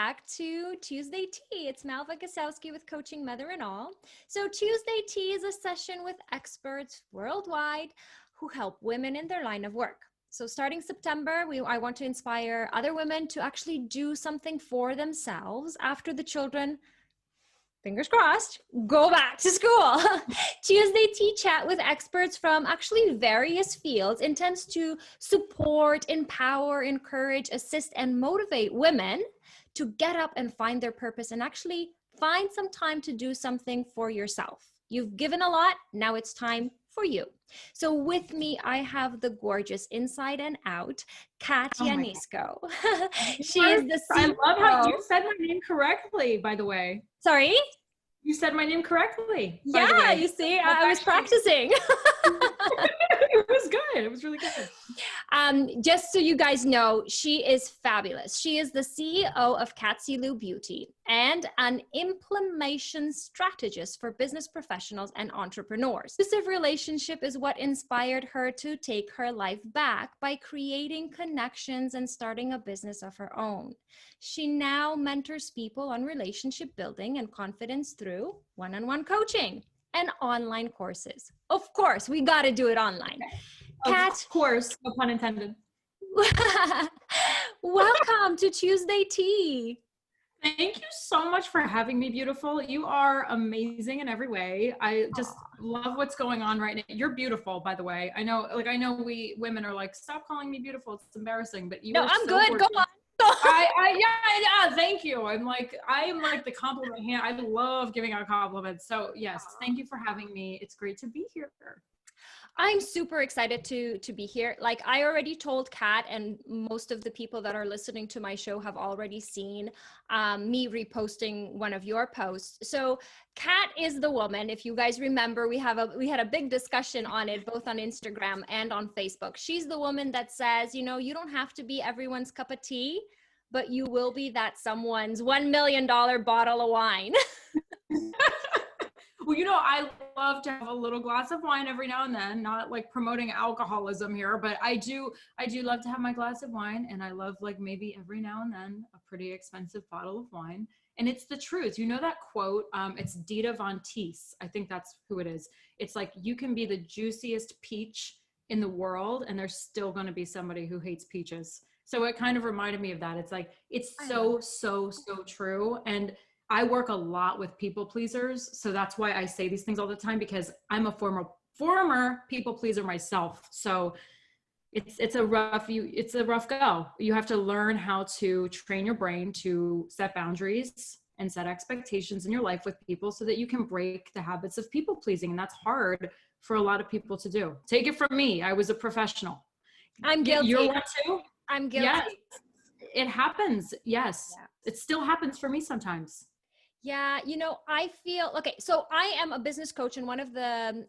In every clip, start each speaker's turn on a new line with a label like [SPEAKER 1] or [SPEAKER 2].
[SPEAKER 1] back to Tuesday Tea. It's Malva Gasowski with Coaching Mother and All. So Tuesday Tea is a session with experts worldwide who help women in their line of work. So starting September, I want to inspire other women to actually do something for themselves after the children, fingers crossed, go back to school. Tuesday Tea Chat with experts from actually various fields intends to support, empower, encourage, assist, and motivate women to get up and find their purpose and actually find some time to do something for yourself. You've given a lot, now it's time for you. So with me, I have the gorgeous inside and out, Cat Janisko. She is the CEO.
[SPEAKER 2] I love how you said my name correctly, by the way.
[SPEAKER 1] Sorry?
[SPEAKER 2] You said my name correctly.
[SPEAKER 1] Yeah, you see, I was practicing.
[SPEAKER 2] It was good. It was really good.
[SPEAKER 1] Just so you guys know, she is fabulous. She is the CEO of Cat Beauty and an implementation strategist for business professionals and entrepreneurs. This relationship is what inspired her to take her life back by creating connections and starting a business of her own. She now mentors people on relationship building and confidence through one-on-one coaching and online courses. Of course, we got to do it online. Cat,
[SPEAKER 2] of course, no pun intended.
[SPEAKER 1] Welcome to Tuesday Tea.
[SPEAKER 2] Thank you so much for having me, beautiful. You are amazing in every way. I just love what's going on right now. You're beautiful, by the way. I know we women are like, stop calling me beautiful. It's embarrassing, but you are
[SPEAKER 1] I'm
[SPEAKER 2] so
[SPEAKER 1] good.
[SPEAKER 2] gorgeous.
[SPEAKER 1] Go on.
[SPEAKER 2] Yeah, thank you. I am like the compliment hand. I love giving out compliments. So yes, thank you for having me. It's great to be here.
[SPEAKER 1] I'm super excited to be here. Like I already told Kat, and most of the people that are listening to my show have already seen me reposting one of your posts. So Kat is the woman. If you guys remember, we had a big discussion on it, both on Instagram and on Facebook. She's the woman that says, you know, you don't have to be everyone's cup of tea, but you will be that someone's $1 million bottle of wine.
[SPEAKER 2] Well, you know, I love to have a little glass of wine every now and then, not like promoting alcoholism here, but I do love to have my glass of wine, and I love like maybe every now and then a pretty expensive bottle of wine. And it's the truth. You know that quote, it's Dita Von Teese. I think that's who it is. It's like, you can be the juiciest peach in the world and there's still going to be somebody who hates peaches. So it kind of reminded me of that. It's like, it's so true. And I work a lot with people pleasers. So that's why I say these things all the time, because I'm a former people pleaser myself. So it's a rough go. You have to learn how to train your brain to set boundaries and set expectations in your life with people so that you can break the habits of people pleasing. And that's hard for a lot of people to do. Take it from me. I was a professional.
[SPEAKER 1] I'm guilty.
[SPEAKER 2] You're one too?
[SPEAKER 1] I'm guilty.
[SPEAKER 2] Yes, it happens. Yes.
[SPEAKER 1] Yeah.
[SPEAKER 2] It still happens for me sometimes.
[SPEAKER 1] Yeah, you know, I feel, okay, so I am a business coach, and one of the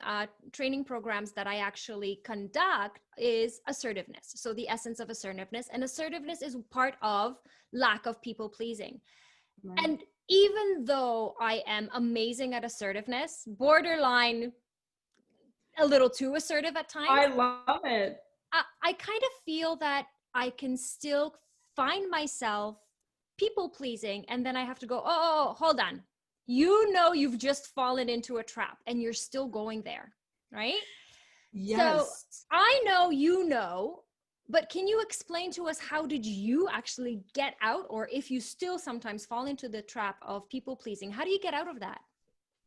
[SPEAKER 1] training programs that I actually conduct is assertiveness. So the essence of assertiveness, and assertiveness is part of lack of people pleasing. Right. And even though I am amazing at assertiveness, borderline a little too assertive at times.
[SPEAKER 2] I love it.
[SPEAKER 1] I kind of feel that I can still find myself people pleasing, and then I have to go, oh, hold on. You know, you've just fallen into a trap and you're still going there, right?
[SPEAKER 2] Yes.
[SPEAKER 1] So I know, you know, but can you explain to us, how did you actually get out, or if you still sometimes fall into the trap of people pleasing, how do you get out of that?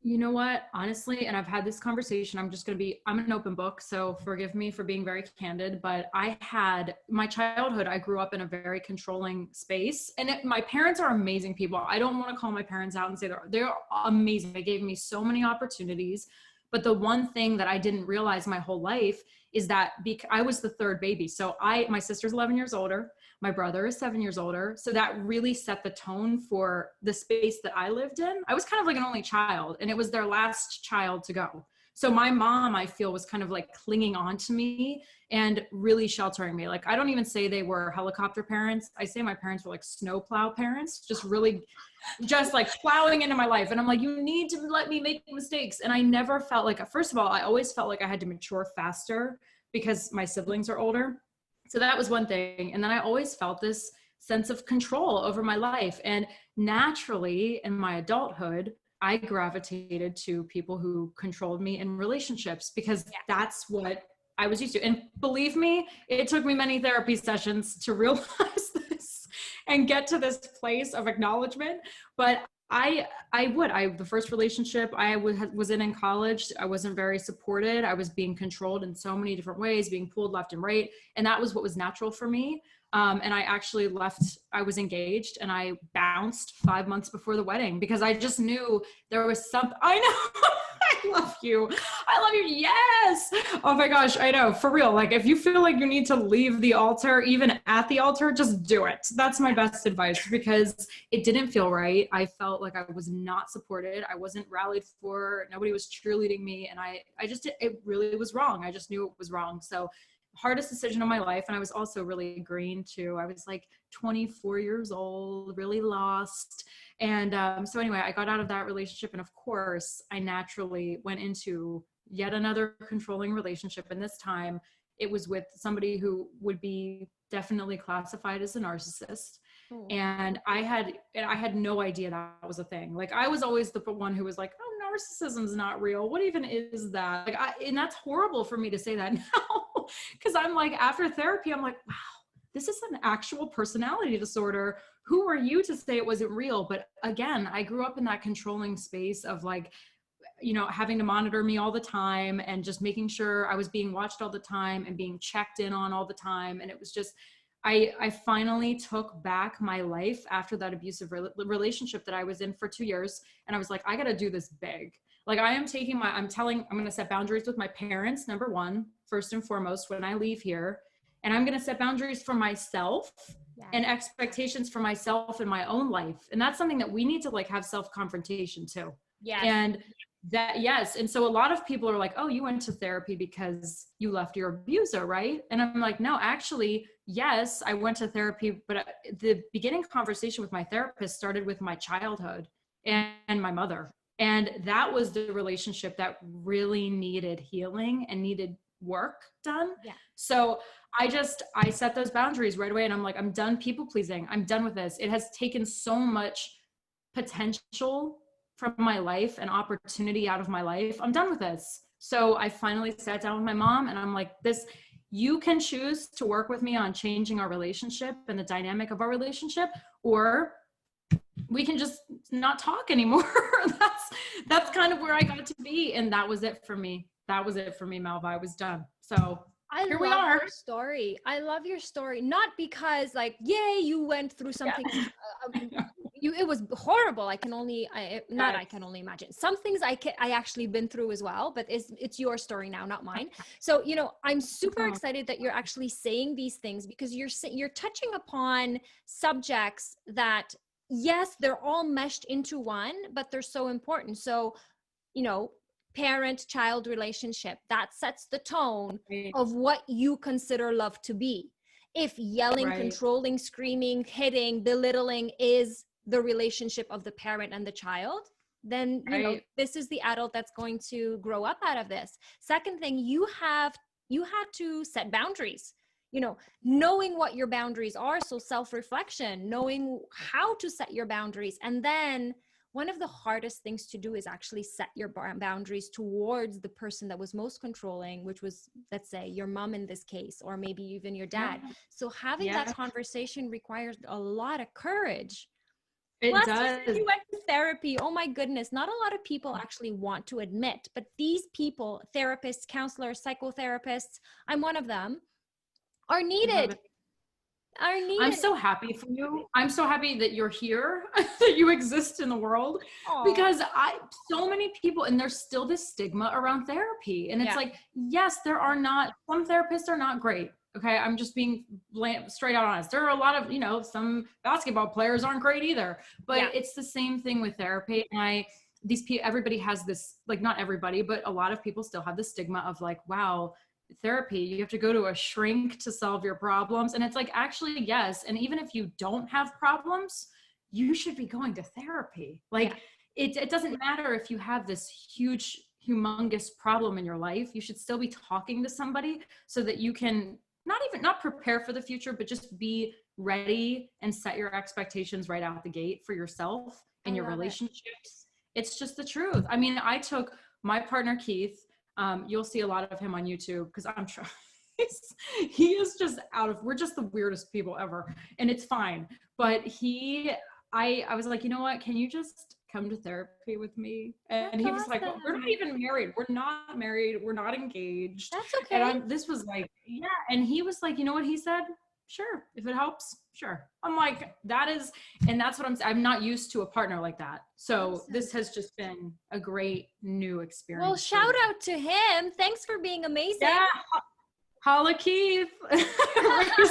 [SPEAKER 2] You know what, honestly, and I've had this conversation, I'm an open book, so forgive me for being very candid, but I had my childhood, I grew up in a very controlling space, and my parents are amazing people. I don't want to call my parents out and say they're amazing. They gave me so many opportunities, but the one thing that I didn't realize my whole life is that I was the third baby. So my sister's 11 years older. My brother is 7 years older. So that really set the tone for the space that I lived in. I was kind of like an only child, and it was their last child to go. So my mom, I feel, was kind of like clinging on to me and really sheltering me. Like, I don't even say they were helicopter parents. I say my parents were like snowplow parents, just like plowing into my life. And I'm like, you need to let me make mistakes. And I never felt like, first of all, I always felt like I had to mature faster because my siblings are older. So that was one thing. And then I always felt this sense of control over my life. And naturally in my adulthood, I gravitated to people who controlled me in relationships because that's what I was used to. And believe me, it took me many therapy sessions to realize this and get to this place of acknowledgement. But the first relationship I was in college, I wasn't very supported. I was being controlled in so many different ways, being pulled left and right. And that was what was natural for me. And I actually left, I was engaged and I bounced 5 months before the wedding because I just knew there was something. I know. I love you. I love you. Yes. Oh my gosh. I know, for real. Like if you feel like you need to leave the altar, even at the altar, just do it. That's my best advice because it didn't feel right. I felt like I was not supported. I wasn't rallied for, nobody was cheerleading me. And it really was wrong. I just knew it was wrong. So hardest decision of my life. And I was also really green too. I was like 24 years old, really lost. And so anyway, I got out of that relationship. And of course, I naturally went into yet another controlling relationship. And this time it was with somebody who would be definitely classified as a narcissist. And I had no idea that was a thing. Like I was always the one who was like, oh, narcissism's not real. What even is that? Like, and that's horrible for me to say that now. Cause I'm like, after therapy, I'm like, wow, this is an actual personality disorder. Who are you to say it wasn't real? But again, I grew up in that controlling space of like, having to monitor me all the time and just making sure I was being watched all the time and being checked in on all the time. And it was just, I finally took back my life after that abusive relationship that I was in for 2 years. And I was like, I got to do this big. Like I'm going to set boundaries with my parents. Number one, first and foremost, when I leave here, and I'm going to set boundaries for myself and expectations for myself in my own life. And that's something that we need to like have self-confrontation too.
[SPEAKER 1] Yeah.
[SPEAKER 2] And yes. And so a lot of people are like, oh, you went to therapy because you left your abuser, right? And I'm like, no, actually, yes, I went to therapy, but the beginning conversation with my therapist started with my childhood and my mother. And that was the relationship that really needed healing and needed work done.
[SPEAKER 1] Yeah.
[SPEAKER 2] So I set those boundaries right away. And I'm like, I'm done people pleasing. I'm done with this. It has taken so much potential from my life and opportunity out of my life. I'm done with this. So I finally sat down with my mom and I'm like, you can choose to work with me on changing our relationship and the dynamic of our relationship, or we can just not talk anymore. That's kind of where I got to be. And that was it for me. Malva. I was done. So here we are.
[SPEAKER 1] Your story. I love your story. Not because like, yay, you went through something. It was horrible. I can only imagine. Some things I actually been through as well, but it's your story now, not mine. So, I'm super excited that you're actually saying these things because you're touching upon subjects that, yes, they're all meshed into one, but they're so important. So, parent-child relationship, that sets the tone of what you consider love to be. If yelling, controlling, screaming, hitting, belittling is the relationship of the parent and the child, then this is the adult that's going to grow up out of this. Second thing, you had to set boundaries, knowing what your boundaries are. So self-reflection, knowing how to set your boundaries. And then one of the hardest things to do is actually set your boundaries towards the person that was most controlling, which was, let's say, your mom in this case, or maybe even your dad. So having that conversation requires a lot of courage.
[SPEAKER 2] It
[SPEAKER 1] Plus,
[SPEAKER 2] does.
[SPEAKER 1] you went to therapy. Oh my goodness. Not a lot of people actually want to admit, but these people, therapists, counselors, psychotherapists, I'm one of them, are needed.
[SPEAKER 2] I'm so happy for you. I'm so happy that you're here, that you exist in the world. Aww. Because so many people, and there's still this stigma around therapy. And it's like, yes, some therapists are not great. Okay. I'm just being straight out honest. There are a lot of, some basketball players aren't great either, but it's the same thing with therapy. And everybody has this, like, not everybody, but a lot of people still have the stigma of like, wow, therapy, you have to go to a shrink to solve your problems. And it's like, actually, yes. And even if you don't have problems, you should be going to therapy. Like it doesn't matter if you have this huge, humongous problem in your life, you should still be talking to somebody so that you can not prepare for the future, but just be ready and set your expectations right out the gate for yourself and
[SPEAKER 1] I
[SPEAKER 2] your
[SPEAKER 1] love it.
[SPEAKER 2] relationships. It's just the truth. I mean, I took my partner, Keith, you'll see a lot of him on YouTube because I'm trying. He is just we're just the weirdest people ever, and it's fine. But I was like, you know what? Can you just come to therapy with me? And
[SPEAKER 1] That's
[SPEAKER 2] he was like, well, we're not
[SPEAKER 1] awesome.
[SPEAKER 2] even married. We're not married. We're not engaged.
[SPEAKER 1] That's
[SPEAKER 2] And
[SPEAKER 1] okay.
[SPEAKER 2] this was like, yeah. And he was like, you know what he said? Sure. If it helps, sure. I'm like, that's what I'm not used to a partner like that. So
[SPEAKER 1] Awesome.
[SPEAKER 2] this has just been a great new
[SPEAKER 1] Well,
[SPEAKER 2] experience for
[SPEAKER 1] shout
[SPEAKER 2] me.
[SPEAKER 1] out to him. Thanks for being amazing.
[SPEAKER 2] Yeah. Holla Keith. Raise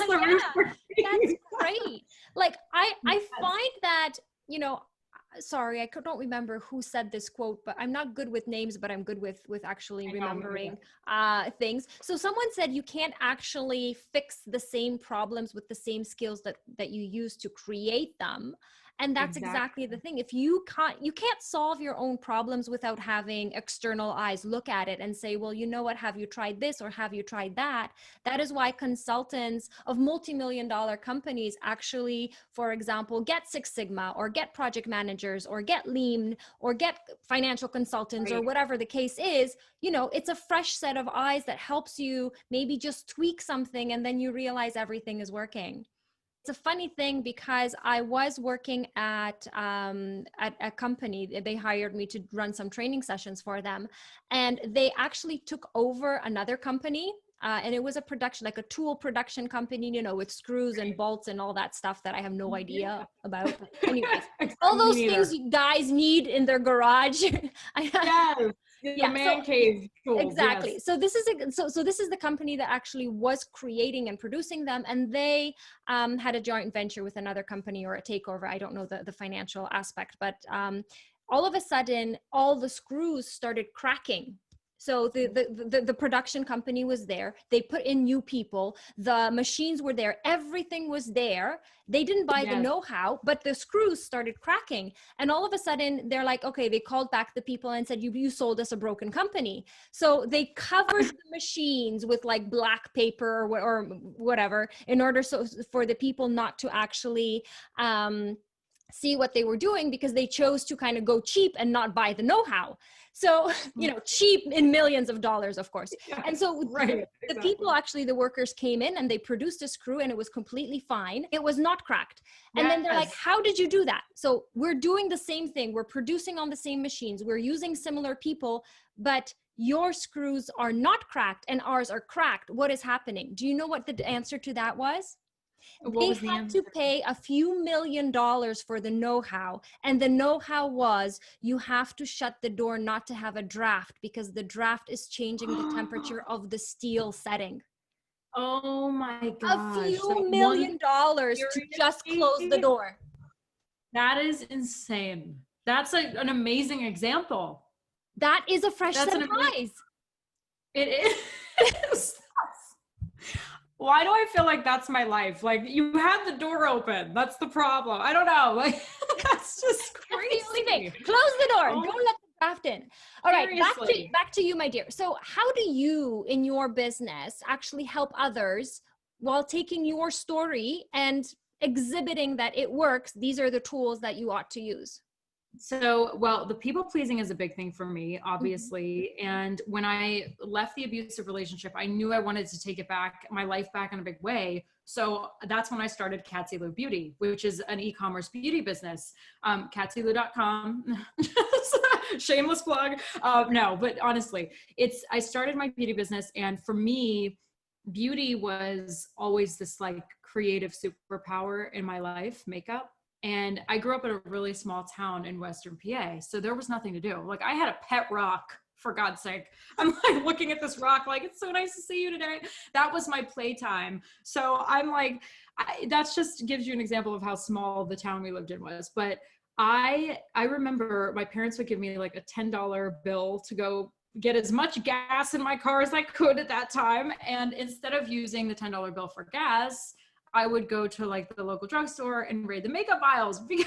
[SPEAKER 2] the roof
[SPEAKER 1] Yeah,
[SPEAKER 2] for
[SPEAKER 1] that's
[SPEAKER 2] Keith.
[SPEAKER 1] great. Like I
[SPEAKER 2] Yes.
[SPEAKER 1] find that, sorry, don't remember who said this quote, but I'm not good with names, but I'm good with actually
[SPEAKER 2] I know, me
[SPEAKER 1] remembering
[SPEAKER 2] neither.
[SPEAKER 1] things. So someone said you can't actually fix the same problems with the same skills that you use to create them. And that's exactly the
[SPEAKER 2] Exactly.
[SPEAKER 1] thing. If you can't solve your own problems without having external eyes look at it and say, well, you know what, have you tried this or have you tried that? That is why consultants of multi-million dollar companies actually, for example, get Six Sigma or get project managers or get Lean or get financial consultants or
[SPEAKER 2] Right.
[SPEAKER 1] whatever the case is. It's a fresh set of eyes that helps you maybe just tweak something and then you realize everything is working. It's a funny thing because I was working at a company. They hired me to run some training sessions for them, and they actually took over another company. And it was a production, like a tool production company, with screws and bolts and all that stuff that I have no idea about. But anyways, all
[SPEAKER 2] Me
[SPEAKER 1] those things
[SPEAKER 2] neither.
[SPEAKER 1] you guys need in their garage.
[SPEAKER 2] Yes. The
[SPEAKER 1] Yeah. So
[SPEAKER 2] man cave tools.
[SPEAKER 1] exactly.
[SPEAKER 2] Yes.
[SPEAKER 1] So this is the company that actually was creating and producing them, and they had a joint venture with another company or a takeover. I don't know the financial aspect, but all of a sudden, all the screws started cracking. So the production company was there. They put in new people. The machines were there. Everything was there. They didn't buy the
[SPEAKER 2] Yes.
[SPEAKER 1] know-how, but the screws started cracking. And all of a sudden, they're like, okay, they called back the people and said, you sold us a broken company. So they covered the machines with like black paper or whatever in order for the people not to actually see what they were doing, because they chose to kind of go cheap and not buy the know-how. So, cheap in millions of dollars, of course. And
[SPEAKER 2] Yes.
[SPEAKER 1] so
[SPEAKER 2] Right.
[SPEAKER 1] the
[SPEAKER 2] Exactly.
[SPEAKER 1] people, actually, the workers came in and they produced a screw and it was completely fine. It was not cracked. And then they're like,
[SPEAKER 2] Yes.
[SPEAKER 1] how did you do that? So we're doing the same thing. We're producing on the same machines. We're using similar people, but your screws are not cracked and ours are cracked. What is happening? Do you know what the answer to that was?
[SPEAKER 2] What
[SPEAKER 1] They
[SPEAKER 2] was the
[SPEAKER 1] had
[SPEAKER 2] answer?
[SPEAKER 1] to pay a few $1 million for the know-how. And the know-how was, you have to shut the door not to have a draft, because the draft is changing the temperature of the steel setting.
[SPEAKER 2] Oh my
[SPEAKER 1] A
[SPEAKER 2] gosh. That
[SPEAKER 1] few
[SPEAKER 2] one,
[SPEAKER 1] $1 million to just close the
[SPEAKER 2] seriously?
[SPEAKER 1] door.
[SPEAKER 2] That is insane. That's an amazing example.
[SPEAKER 1] That is a fresh
[SPEAKER 2] That's
[SPEAKER 1] set
[SPEAKER 2] an
[SPEAKER 1] of
[SPEAKER 2] amazing,
[SPEAKER 1] eyes.
[SPEAKER 2] it is. Why do I feel like that's my life? Like, you had the door open. That's the problem. I don't know. Like, that's just
[SPEAKER 1] That's the only thing.
[SPEAKER 2] crazy.
[SPEAKER 1] Close the door.
[SPEAKER 2] Oh,
[SPEAKER 1] Don't let the draft in. All right,
[SPEAKER 2] seriously.
[SPEAKER 1] back to you, my dear. So, how do you, in your business, actually help others while taking your story and exhibiting that it works? These are the tools that you ought to use.
[SPEAKER 2] So, well, the people pleasing is a big thing for me,
[SPEAKER 1] Mhm.
[SPEAKER 2] obviously. And when I left the abusive relationship, I knew I wanted to take it back, my life back in a big way. So that's when I started Catsilu Beauty, which is an e-commerce beauty business. Catsilu.com. Shameless plug. No, but honestly, I started my beauty business, and for me, beauty was always this like creative superpower in my life, makeup. And I grew up in a really small town in Western PA. So there was nothing to do. Like, I had a pet rock, for God's sake. I'm like looking at this rock, like, it's so nice to see you today. That was my playtime. So I'm like, that's just gives you an example of how small the town we lived in was. But I remember my parents would give me like a $10 bill to go get as much gas in my car as I could at that time. And instead of using the $10 bill for gas, I would go to like the local drugstore and raid the makeup aisles because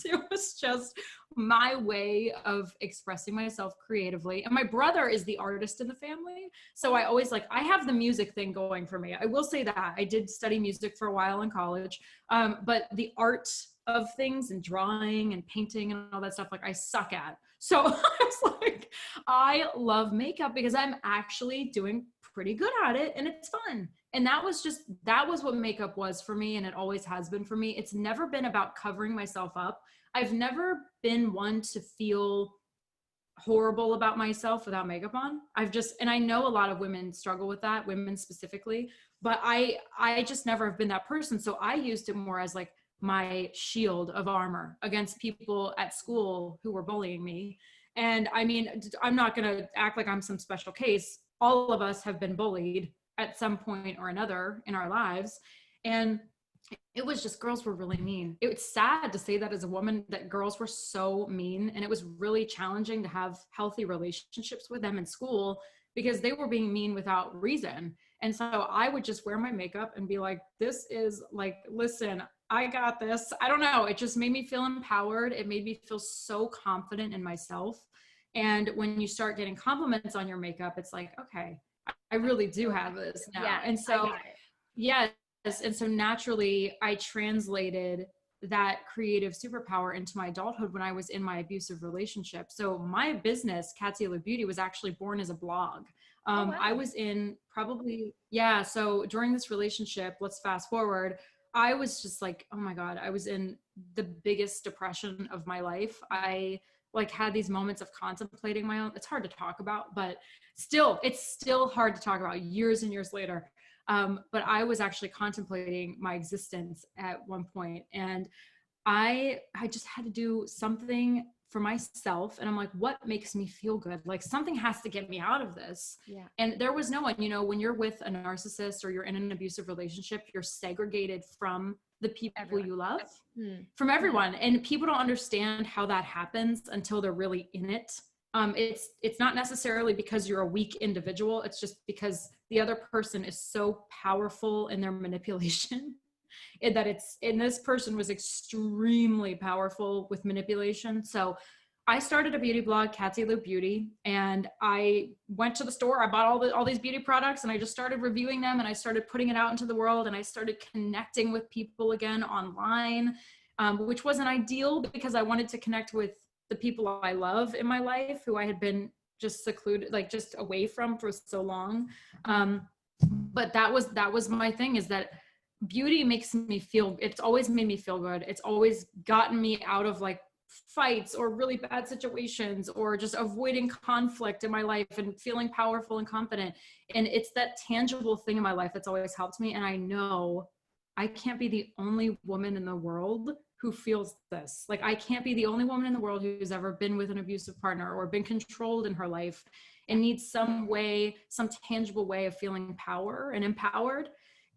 [SPEAKER 2] it was just my way of expressing myself creatively. And my brother is the artist in the family. So I always I have the music thing going for me. I will say that I did study music for a while in college. But the art of things and drawing and painting and all that stuff, I suck at. So I was like, I love makeup because I'm actually doing pretty good at it and it's fun. And that was what makeup was for me. And it always has been for me. It's never been about covering myself up. I've never been one to feel horrible about myself without makeup on. And I know a lot of women struggle with that, women specifically, but I just never have been that person. So I used it more as my shield of armor against people at school who were bullying me. And I mean, I'm not going to act like I'm some special case. All of us have been bullied at some point or another in our lives. And it was just, girls were really mean. It's sad to say that as a woman, that girls were so mean. And it was really challenging to have healthy relationships with them in school because they were being mean without reason. And so I would just wear my makeup and be like, this is listen, I got this. I don't know. It just made me feel empowered. It made me feel so confident in myself. And when you start getting compliments on your makeup, it's like, okay, I really do have this now.
[SPEAKER 1] Yeah,
[SPEAKER 2] and so, yes. And so naturally I translated that creative superpower into my adulthood when I was in my abusive relationship. So my business, Cat Beauty, was actually born as a blog.
[SPEAKER 1] Wow.
[SPEAKER 2] I was in so during this relationship, let's fast forward, I was just like, oh my God, I was in the biggest depression of my life. I had these moments of contemplating my own, it's hard to talk about, but it's still hard to talk about years and years later. But I was actually contemplating my existence at one point, and I just had to do something for myself. And I'm like, what makes me feel good? Something has to get me out of this.
[SPEAKER 1] Yeah.
[SPEAKER 2] And there was no one, when you're with a narcissist or you're in an abusive relationship, you're segregated from the people you love, from everyone. And people don't understand how that happens until they're really in it. It's not necessarily because you're a weak individual. It's just because the other person is so powerful in their manipulation and this person was extremely powerful with manipulation. So I started a beauty blog, Cat Beauty, and I went to the store. I bought all these beauty products and I just started reviewing them and I started putting it out into the world and I started connecting with people again online, which wasn't ideal because I wanted to connect with the people I love in my life who I had been just secluded, just away from for so long. But that was my thing, is that beauty makes me feel, it's always made me feel good. It's always gotten me out of fights or really bad situations or just avoiding conflict in my life and feeling powerful and confident. And it's that tangible thing in my life that's always helped me. And I know I can't be the only woman in the world who feels this. I can't be the only woman in the world who's ever been with an abusive partner or been controlled in her life and needs some tangible way of feeling power and empowered.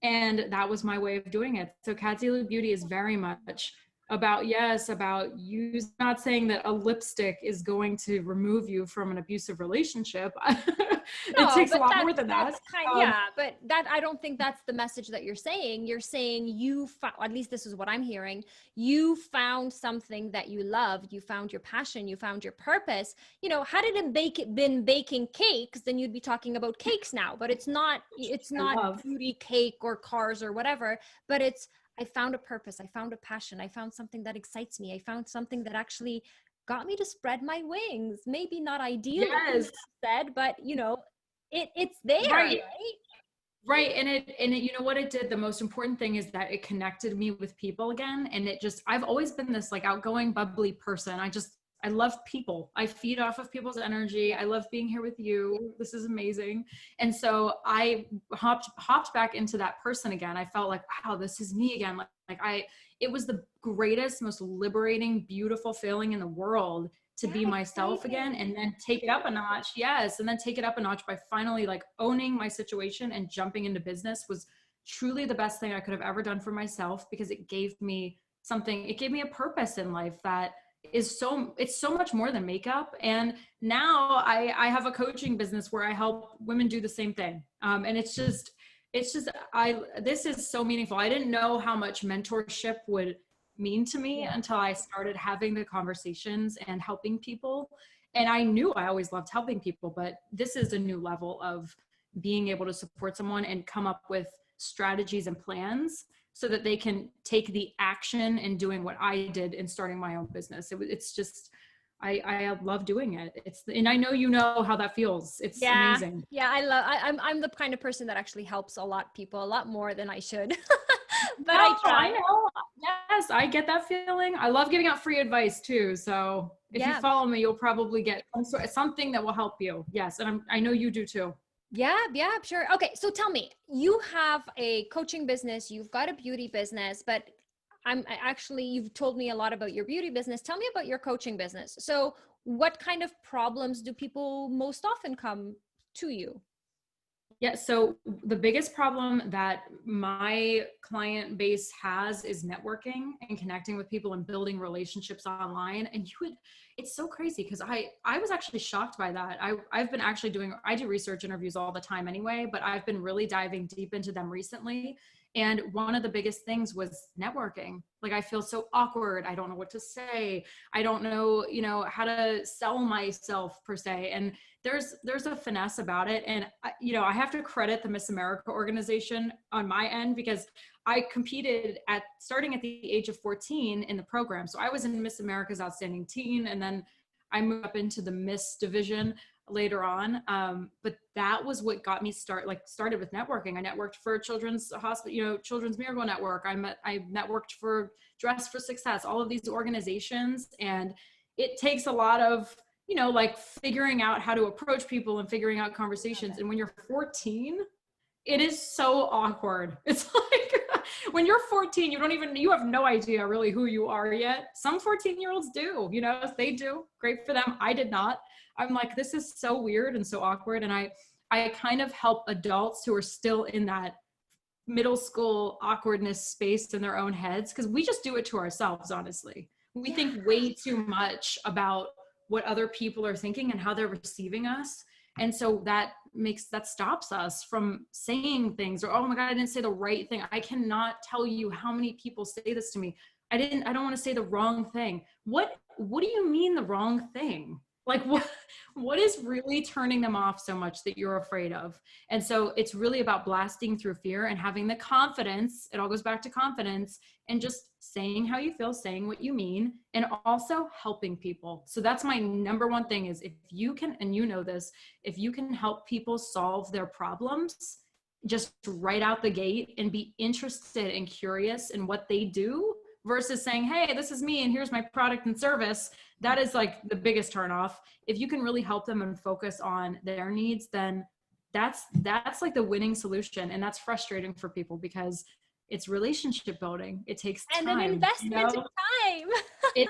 [SPEAKER 2] And that was my way of doing it. So Cat Beauty is very much about you, not saying that a lipstick is going to remove you from an abusive relationship. It takes a lot more than that.
[SPEAKER 1] But that, I don't think that's the message that you're saying. You're saying at least this is what I'm hearing. You found something that you loved. You found your passion. You found your purpose. Had it been baking cakes, then you'd be talking about cakes now, but it's not beauty cake or cars or whatever, but I found a purpose. I found a passion. I found something that excites me. I found something that actually got me to spread my wings. Maybe not ideal,
[SPEAKER 2] yes.
[SPEAKER 1] said, but it's there, right?
[SPEAKER 2] Right. And it, you know what it did? The most important thing is that it connected me with people again. And I've always been this outgoing, bubbly person. I love people. I feed off of people's energy. I love being here with you. This is amazing. And so I hopped back into that person again. I felt like, wow, this is me again. It was the greatest, most liberating, beautiful feeling in the world to be myself again, and then take it up a notch. Yes. And then take it up a notch by finally owning my situation and jumping into business was truly the best thing I could have ever done for myself, because it gave me something, it gave me a purpose in life that it's so much more than makeup. And now I have a coaching business where I help women do the same thing. And it's it's just, this is so meaningful. I didn't know how much mentorship would mean to me until I started having the conversations and helping people. And I knew I always loved helping people, but this is a new level of being able to support someone and come up with strategies and plans so that they can take the action in doing what I did in starting my own business. It's just, I love doing it. And I know you know how that feels. It's amazing.
[SPEAKER 1] Yeah, I'm the kind of person that actually helps a lot people, a lot more than I should. But I try.
[SPEAKER 2] I know. Yes, I get that feeling. I love giving out free advice too. So if you follow me, you'll probably get something that will help you. Yes, and I know you do too.
[SPEAKER 1] Yeah, sure. Okay, so tell me, you have a coaching business, you've got a beauty business, but you've told me a lot about your beauty business. Tell me about your coaching business. So what kind of problems do people most often come to you?
[SPEAKER 2] Yeah, so the biggest problem that my client base has is networking and connecting with people and building relationships online. And it's so crazy because I was actually shocked by that. I've been actually I do research interviews all the time anyway, but I've been really diving deep into them recently. And one of the biggest things was networking. Like, I feel so awkward. I don't know what to say. I don't know, how to sell myself per se. And there's a finesse about it. And, I have to credit the Miss America organization on my end, because I competed starting at the age of 14 in the program. So I was in Miss America's Outstanding Teen, and then I moved up into the Miss division later on. But that was what got me started with networking. I networked for Children's Hospital, Children's Miracle Network. I networked for Dress for Success, all of these organizations. And it takes a lot of, figuring out how to approach people and figuring out conversations. And when you're 14, it is so awkward. It's like when you're 14, you have no idea really who you are yet. Some 14-year-olds do, they do. Great for them. I did not. I'm like, this is so weird and so awkward. And I kind of help adults who are still in that middle school awkwardness space in their own heads, because we just do it to ourselves, honestly. We think way too much about what other people are thinking and how they're receiving us. And so that stops us from saying things, or, oh my God, I didn't say the right thing. I cannot tell you how many people say this to me. I don't want to say the wrong thing. What do you mean the wrong thing? Like, what is really turning them off so much that you're afraid of? And so it's really about blasting through fear and having the confidence. It all goes back to confidence, and just saying how you feel, saying what you mean, and also helping people. So that's my number one thing is, if you can, and this, if you can help people solve their problems just right out the gate and be interested and curious in what they do, versus saying, hey, this is me and here's my product and service, that is like the biggest turnoff. If you can really help them and focus on their needs, then that's like the winning solution. And that's frustrating for people because it's relationship building. It takes time.
[SPEAKER 1] And an investment of time.
[SPEAKER 2] It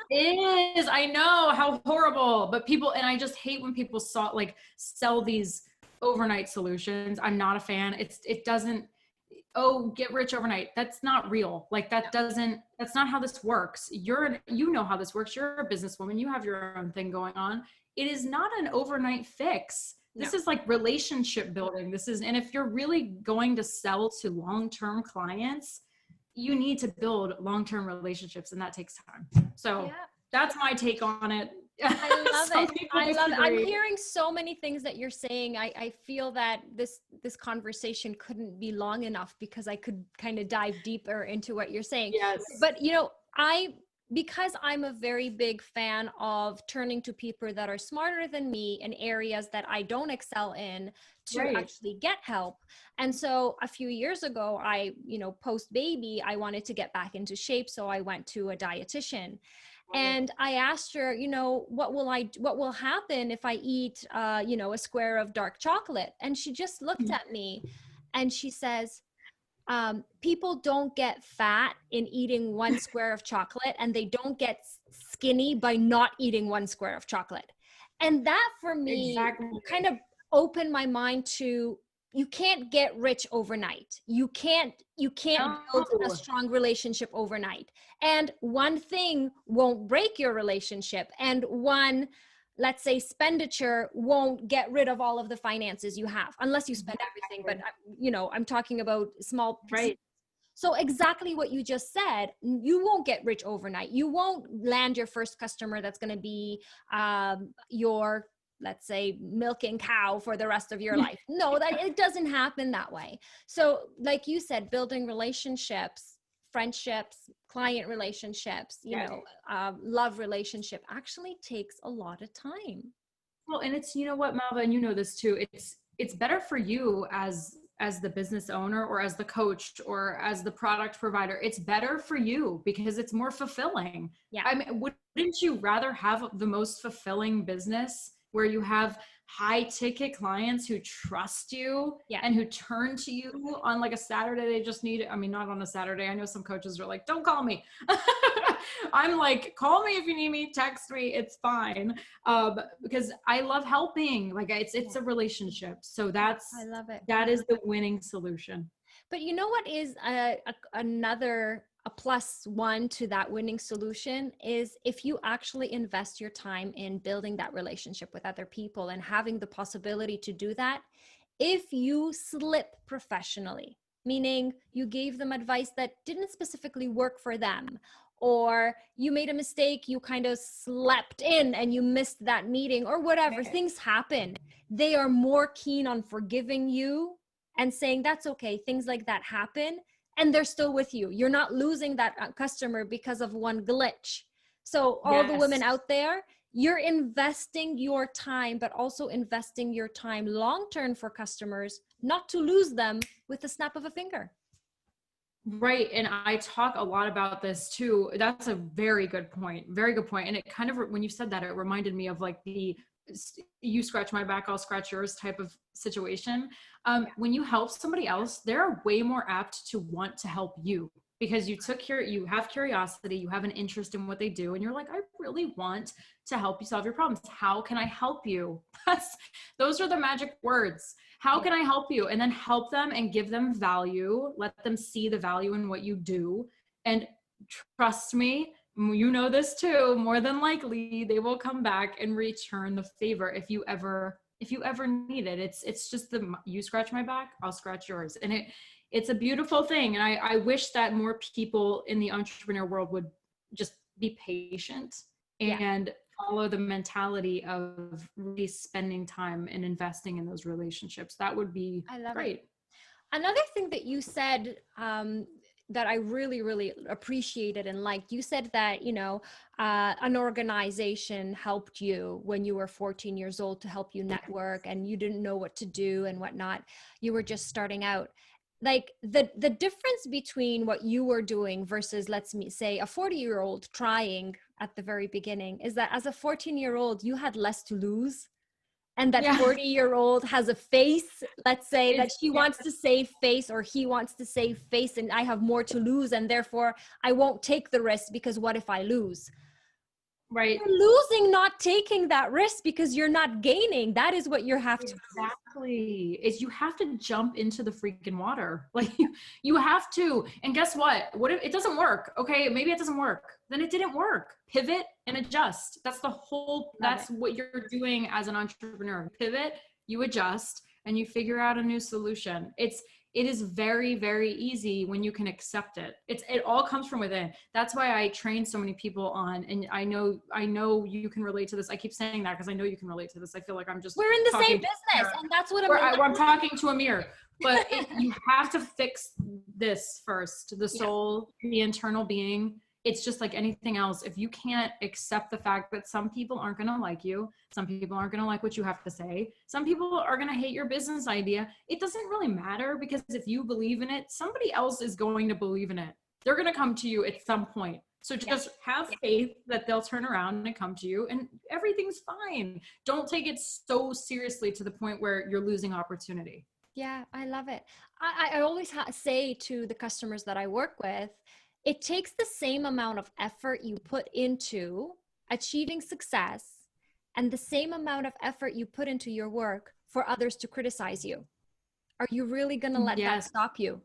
[SPEAKER 2] is. I know, how horrible. But and I just hate when people sell these overnight solutions. I'm not a fan. It doesn't, get rich overnight. That's not real. Like, that's not how this works. You know how this works. You're a businesswoman. You have your own thing going on. It is not an overnight fix. This is like relationship building. And if you're really going to sell to long-term clients, you need to build long-term relationships, and that takes time. So that's my take on it.
[SPEAKER 1] I love it. I'm hearing so many things that you're saying. I feel that this conversation couldn't be long enough, because I could kind of dive deeper into what you're saying.
[SPEAKER 2] Yes.
[SPEAKER 1] But because I'm a very big fan of turning to people that are smarter than me in areas that I don't excel in to actually get help. And so a few years ago, post baby, I wanted to get back into shape. So I went to a dietitian. And I asked her, what will happen if I eat, a square of dark chocolate? And she just looked at me and she says, people don't get fat in eating one square of chocolate, and they don't get skinny by not eating one square of chocolate. And that for me kind of opened my mind to, you can't get rich overnight. You can't build a strong relationship overnight. And one thing won't break your relationship. And one let's say expenditure won't get rid of all of the finances you have unless you spend everything. But I'm talking about small pieces.
[SPEAKER 2] Right.
[SPEAKER 1] So exactly what you just said, you won't get rich overnight. You won't land your first customer that's going to be your, let's say, milking cow for the rest of your life. No, that it doesn't happen that way. So like you said, building relationships, friendships, client relationships, love relationship actually takes a lot of time.
[SPEAKER 2] Well, and it's, you know what, Malva, and you know this too, it's better for you as the business owner or as the coach or as the product provider. It's better for you because it's more fulfilling.
[SPEAKER 1] Yeah.
[SPEAKER 2] I mean, wouldn't you rather have the most fulfilling business where you have high ticket clients who trust you and who turn to you on like a Saturday? They just need, I mean, not on a Saturday. I know some coaches are like, don't call me. I'm like, call me if you need me, text me, it's fine. Because I love helping. Like it's a relationship. So
[SPEAKER 1] I love it.
[SPEAKER 2] That is the winning solution.
[SPEAKER 1] But you know what is another a plus one to that winning solution is if you actually invest your time in building that relationship with other people and having the possibility to do that. If you slip professionally, meaning you gave them advice that didn't specifically work for them, or you made a mistake, you kind of slept in and you missed that meeting or whatever, things happen. They are more keen on forgiving you and saying, that's okay, things like that happen. And they're still with you. You're not losing that customer because of one glitch. So all the women out there, you're investing your time, but also investing your time long-term for customers, not to lose them with the snap of a finger.
[SPEAKER 2] Right. And I talk a lot about this too. That's a very good point. Very good point. And it kind of, when you said that, it reminded me of like the you scratch my back, I'll scratch yours type of situation. When you help somebody else, they're way more apt to want to help you because you have curiosity, you have an interest in what they do. And you're like, I really want to help you solve your problems. How can I help you? Those are the magic words. How can I help you? And then help them and give them value. Let them see the value in what you do. And trust me, you know this too, more than likely they will come back and return the favor if you ever need it. It's just you scratch my back, I'll scratch yours. And it's a beautiful thing. And I wish that more people in the entrepreneur world would just be patient and follow the mentality of really spending time and investing in those relationships. That would be great.
[SPEAKER 1] Another thing that you said that I really, really appreciated and liked, you said that, an organization helped you when you were 14 years old to help you network and you didn't know what to do and whatnot. You were just starting out. Like the difference between what you were doing versus, let's say, a 40-year-old trying at the very beginning is that as a 14-year-old, you had less to lose. And that 40-year-old has a face, let's say that she wants to save face or he wants to save face, and I have more to lose. And therefore I won't take the risk because what if I lose?
[SPEAKER 2] Right.
[SPEAKER 1] You're losing, not taking that risk because you're not gaining. That is what you have to.
[SPEAKER 2] Exactly. Is you have to jump into the freaking water. Like you have to. And guess what? What if it doesn't work? Okay. Maybe it doesn't work. Then it didn't work. Pivot and adjust. That's what you're doing as an entrepreneur. Pivot, you adjust, and you figure out a new solution. It is very, very easy when you can accept it. It all comes from within. That's why I train so many people on, and I know you can relate to this. I keep saying that because I know you can relate to this. I feel like we're in
[SPEAKER 1] the same business, and that's what
[SPEAKER 2] I'm talking to a mirror. But you have to fix this first, the soul, the internal being. It's just like anything else. If you can't accept the fact that some people aren't going to like you, some people aren't going to like what you have to say, some people are going to hate your business idea, it doesn't really matter, because if you believe in it, somebody else is going to believe in it. They're going to come to you at some point. So just have faith that they'll turn around and come to you and everything's fine. Don't take it so seriously to the point where you're losing opportunity.
[SPEAKER 1] Yeah, I love it. I always say to the customers that I work with, it takes the same amount of effort you put into achieving success and the same amount of effort you put into your work for others to criticize you. Are you really going to let that stop you?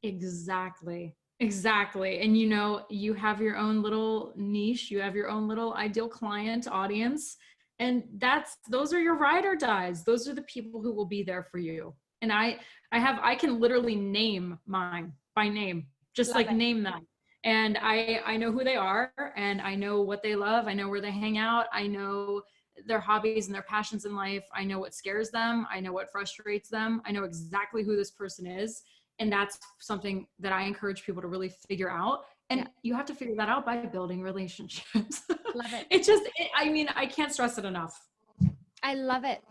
[SPEAKER 2] Exactly. Exactly. And you have your own little niche, you have your own little ideal client audience. And those are your ride or dies. Those are the people who will be there for you. And I can literally name mine by name, just
[SPEAKER 1] Love
[SPEAKER 2] like
[SPEAKER 1] it.
[SPEAKER 2] name them. And I know who they are, and I know what they love. I know where they hang out. I know their hobbies and their passions in life. I know what scares them. I know what frustrates them. I know exactly who this person is. And that's something that I encourage people to really figure out.
[SPEAKER 1] Yeah.
[SPEAKER 2] And you have to figure that out by building relationships.
[SPEAKER 1] Love it.
[SPEAKER 2] I mean, I can't stress it enough.
[SPEAKER 1] I love it.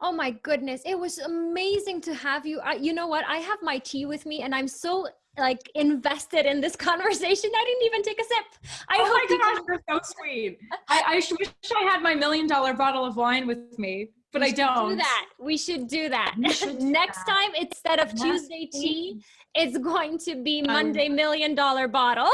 [SPEAKER 1] Oh my goodness. It was amazing to have you. You know what? I have my tea with me and I'm so like invested in this conversation. I didn't even take a sip. I
[SPEAKER 2] Oh
[SPEAKER 1] hope
[SPEAKER 2] my
[SPEAKER 1] you
[SPEAKER 2] gosh, you're so sweet. I wish I had my $1 million bottle of wine with me, but I don't.
[SPEAKER 1] do that. We should do that.
[SPEAKER 2] We should do
[SPEAKER 1] Next
[SPEAKER 2] that.
[SPEAKER 1] time, instead of
[SPEAKER 2] Yes,
[SPEAKER 1] Tuesday tea,
[SPEAKER 2] please.
[SPEAKER 1] it's going to be
[SPEAKER 2] I would-
[SPEAKER 1] Monday $1 million bottle.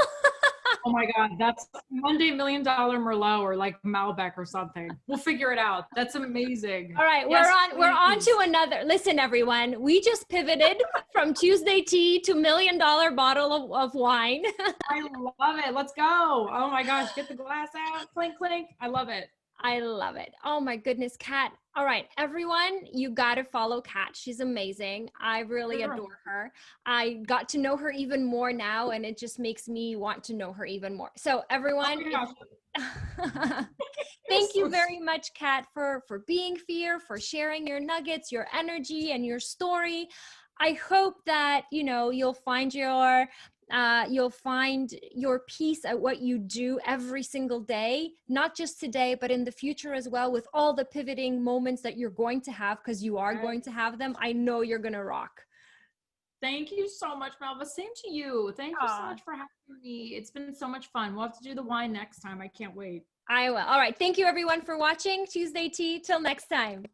[SPEAKER 2] Oh my God, that's Monday $1 million Merlot or like Malbec or something. We'll figure it out. That's amazing.
[SPEAKER 1] All right,
[SPEAKER 2] Yes,
[SPEAKER 1] we're on
[SPEAKER 2] please.
[SPEAKER 1] to another. Listen, everyone, we just pivoted from Tuesday tea to $1 million bottle of wine.
[SPEAKER 2] I love it. Let's go. Oh my gosh, get the glass out. Clink, clink. I love it.
[SPEAKER 1] I love it. Oh my goodness, Cat. All right, everyone, you got to follow Cat. She's amazing. I really
[SPEAKER 2] Sure.
[SPEAKER 1] adore her. I got to know her even more now, and it just makes me want to know her even more. So, everyone,
[SPEAKER 2] Oh my gosh.
[SPEAKER 1] thank you
[SPEAKER 2] So
[SPEAKER 1] very much, Kat, for being here, for sharing your nuggets, your energy, and your story. I hope that you'll find your peace at what you do every single day, not just today, but in the future as well, with all the pivoting moments that you're going to have, because you are going to have them. I know you're gonna rock.
[SPEAKER 2] Thank you so much, Malva. Same to you. Thank you so
[SPEAKER 1] Aw.
[SPEAKER 2] much for having me. It's been so much fun. We'll have to do the wine next time. I can't wait.
[SPEAKER 1] I will. All right. Thank you, everyone, for watching Tuesday Tea. Till next time.